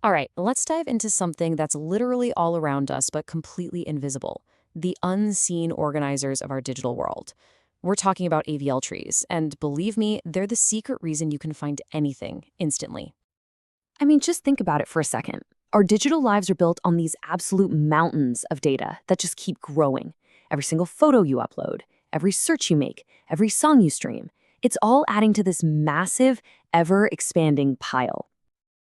All right, let's dive into something that's literally all around us but completely invisible: the unseen organizers of our digital world. We're talking about AVL trees, and believe me, they're the secret reason you can find anything instantly. I mean, just think about it for a second. Our digital lives are built on these absolute mountains of data that just keep growing. Every single photo you upload, every search you make, every song you stream, it's all adding to this massive, ever expanding pile.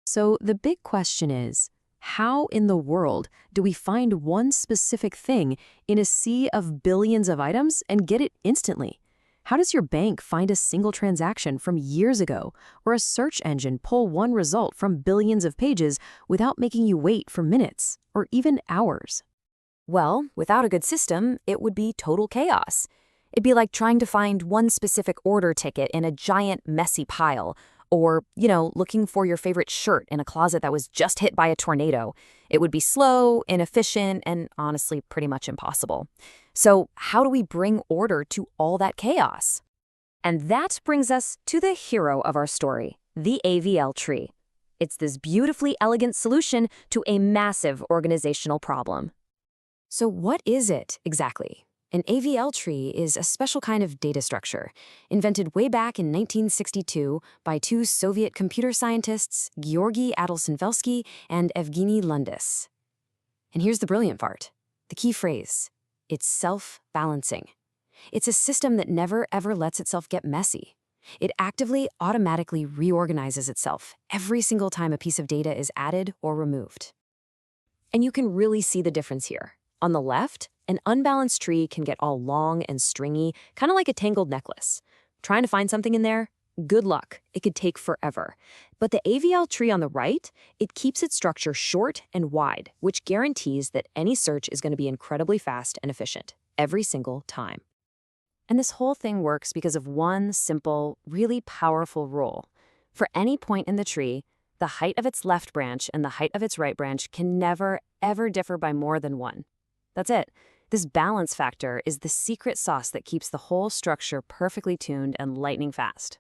So the big question is, how in the world do we find one specific thing in a sea of billions of items and get it instantly? How does your bank find a single transaction from years ago, or a search engine pull one result from billions of pages without making you wait for minutes or even hours? Well, without a good system, it would be total chaos. It'd be like trying to find one specific order ticket in a giant, messy pile, or, looking for your favorite shirt in a closet that was just hit by a tornado. It would be slow, inefficient, and honestly pretty much impossible. So, how do we bring order to all that chaos? And that brings us to the hero of our story, the AVL tree. It's this beautifully elegant solution to a massive organizational problem. So what is it exactly? An AVL tree is a special kind of data structure, invented way back in 1962 by two Soviet computer scientists, Georgy Adelsonvelsky and Evgeny Lundis. And here's the brilliant part, the key phrase: it's self-balancing. It's a system that never ever lets itself get messy. It actively, automatically reorganizes itself every single time a piece of data is added or removed. And you can really see the difference here. On the left, an unbalanced tree can get all long and stringy, kind of like a tangled necklace. Trying to find something in there? Good luck. It could take forever. But the AVL tree on the right, it keeps its structure short and wide, which guarantees that any search is going to be incredibly fast and efficient, every single time. And this whole thing works because of one simple, really powerful rule. For any point in the tree, the height of its left branch and the height of its right branch can never, ever differ by more than one. That's it. This balance factor is the secret sauce that keeps the whole structure perfectly tuned and lightning fast.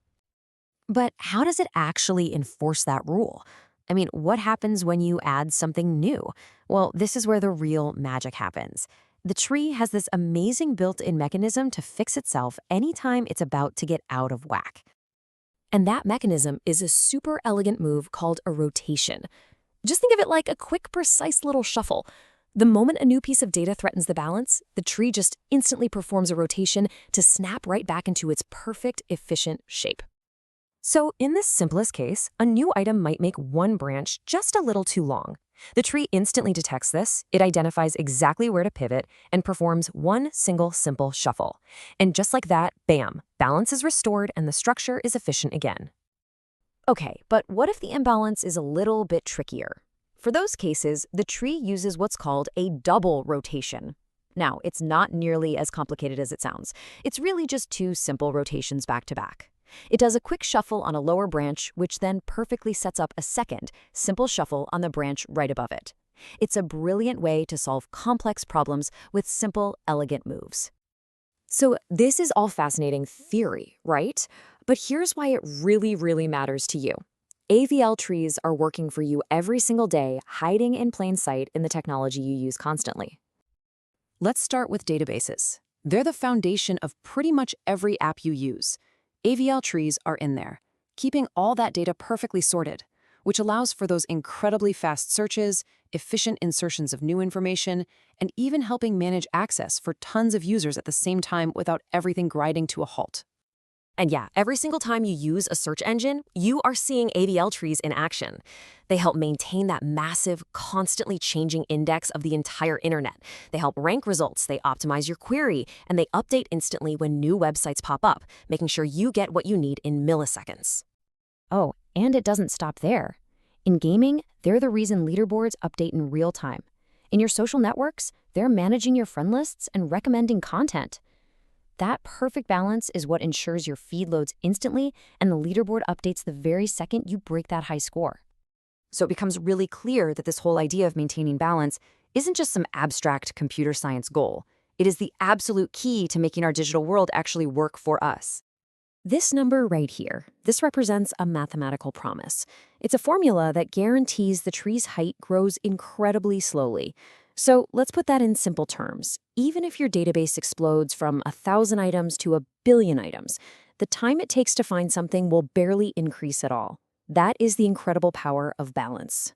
But how does it actually enforce that rule? I mean, what happens when you add something new? Well, this is where the real magic happens. The tree has this amazing built-in mechanism to fix itself anytime it's about to get out of whack. And that mechanism is a super elegant move called a rotation. Just think of it like a quick, precise little shuffle. The moment a new piece of data threatens the balance, the tree just instantly performs a rotation to snap right back into its perfect, efficient shape. So in this simplest case, a new item might make one branch just a little too long. The tree instantly detects this, it identifies exactly where to pivot, and performs one single simple shuffle. And just like that, bam, balance is restored and the structure is efficient again. Okay, but what if the imbalance is a little bit trickier? For those cases, the tree uses what's called a double rotation. Now, it's not nearly as complicated as it sounds. It's really just two simple rotations back to back. It does a quick shuffle on a lower branch, which then perfectly sets up a second, simple shuffle on the branch right above it. It's a brilliant way to solve complex problems with simple, elegant moves. So this is all fascinating theory, right? But here's why it really, really matters to you. AVL trees are working for you every single day, hiding in plain sight in the technology you use constantly. Let's start with databases. They're the foundation of pretty much every app you use. AVL trees are in there, keeping all that data perfectly sorted, which allows for those incredibly fast searches, efficient insertions of new information, and even helping manage access for tons of users at the same time without everything grinding to a halt. And yeah, every single time you use a search engine, you are seeing AVL trees in action. They help maintain that massive, constantly changing index of the entire internet. They help rank results, they optimize your query, and they update instantly when new websites pop up, making sure you get what you need in milliseconds. Oh, and it doesn't stop there. In gaming, they're the reason leaderboards update in real time. In your social networks, they're managing your friend lists and recommending content. That perfect balance is what ensures your feed loads instantly and the leaderboard updates the very second you break that high score. So it becomes really clear that this whole idea of maintaining balance isn't just some abstract computer science goal. It is the absolute key to making our digital world actually work for us. This number right here, this represents a mathematical promise. It's a formula that guarantees the tree's height grows incredibly slowly. So let's put that in simple terms. Even if your database explodes from 1,000 items to 1 billion items, the time it takes to find something will barely increase at all. That is the incredible power of balance.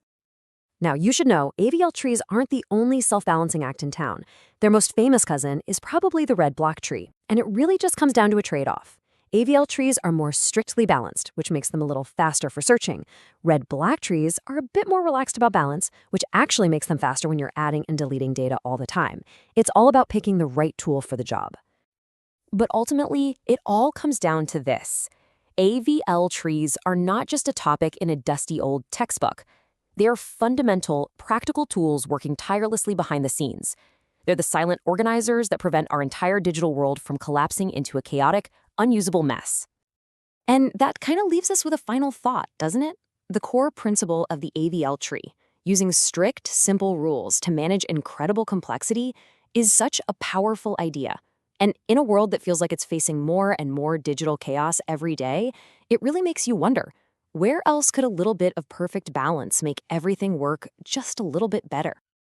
Now, you should know AVL trees aren't the only self-balancing act in town. Their most famous cousin is probably the red block tree, and it really just comes down to a trade-off. AVL trees are more strictly balanced, which makes them a little faster for searching. Red-black trees are a bit more relaxed about balance, which actually makes them faster when you're adding and deleting data all the time. It's all about picking the right tool for the job. But ultimately, it all comes down to this. AVL trees are not just a topic in a dusty old textbook. They are fundamental, practical tools working tirelessly behind the scenes. They're the silent organizers that prevent our entire digital world from collapsing into a chaotic, unusable mess. And that kind of leaves us with a final thought, doesn't it? The core principle of the AVL tree, using strict, simple rules to manage incredible complexity, is such a powerful idea. And in a world that feels like it's facing more and more digital chaos every day, it really makes you wonder, where else could a little bit of perfect balance make everything work just a little bit better?